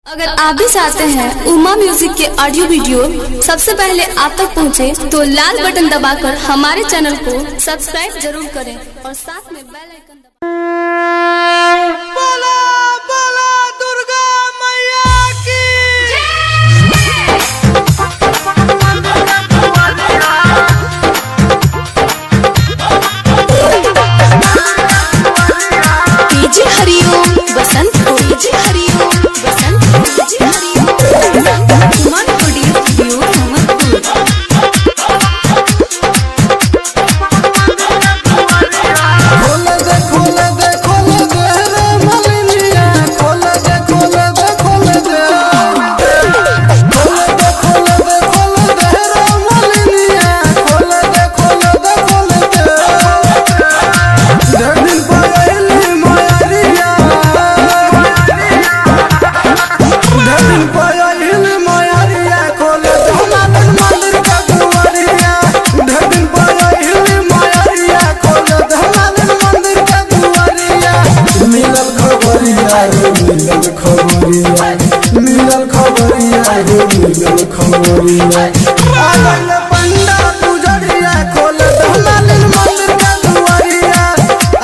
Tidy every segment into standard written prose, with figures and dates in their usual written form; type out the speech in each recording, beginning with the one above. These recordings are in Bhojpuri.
अगर आप भी चाहते हैं उमा म्यूजिक के ऑडियो वीडियो सबसे पहले आप तक पहुंचे, तो लाल बटन दबाकर हमारे चैनल को सब्सक्राइब जरूर करें और साथ में बेल आइकन मिलल खबरिया पंडा पुजरिया खोल दहलालिन मंदिर का दुआरिया।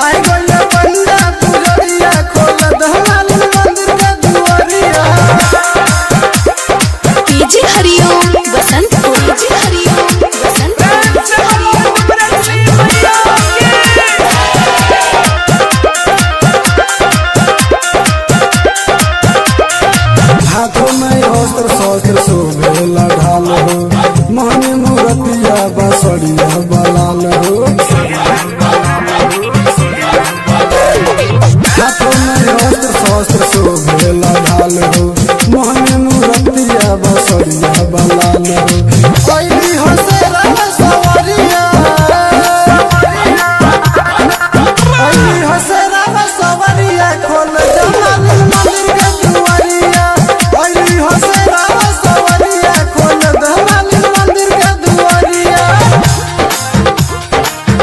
आई गइल पंडा पुजरिया खोल दहलालिन मंदिर का दुआरिया। पीजी हरिओम बसंत पीजी हरिओम बसंत हाथों में अस्त्र शस्त्र शोभेला ढाल हो, महनी मूर्तिया बसड़िया बलाल हो। हाथों में अस्त्र शस्त्र शोभेला ढाल हो, महनी मूर्तिया बसड़िया बलाल हो। ऐली हसेरा सवरिया, ऐली हसेरा सवरिया खोल दहलालिन मंदिर का दुआरिया। ऐली हसेरा सवरिया खोल दहलालिन मंदिर का दुआरिया।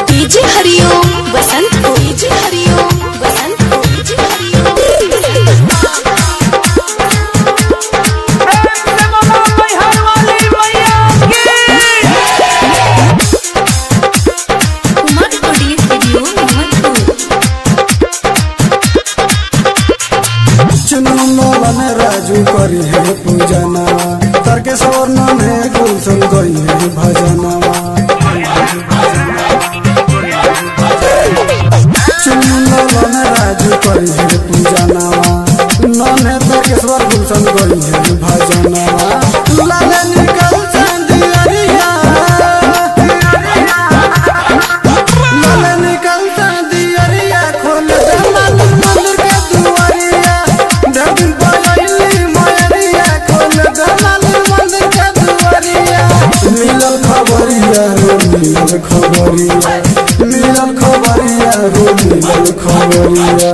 पीजी हरिओम बसंत पीजी हरिओम बसंत पीजी हरिओम चुनमुन राजू करी है पूजना, तर्केश्वर नाम है गुलशन गई है भजनवा। चुनमुन राजू करी है पूजनवा, नाम है तर्केश्वर गुलशन गई है भजनवा। लाले निकल चांदियरिया, लाले निकल चांदियरिया खोल दहलालिन मंदिर का दुआरिया। दिन पहली मयरिया खोल दहलालिन मंदिर का दुआरिया। मिलल खबरिया रो मिलल खबरिया, मिलल खबरिया रो मिलल खबरिया।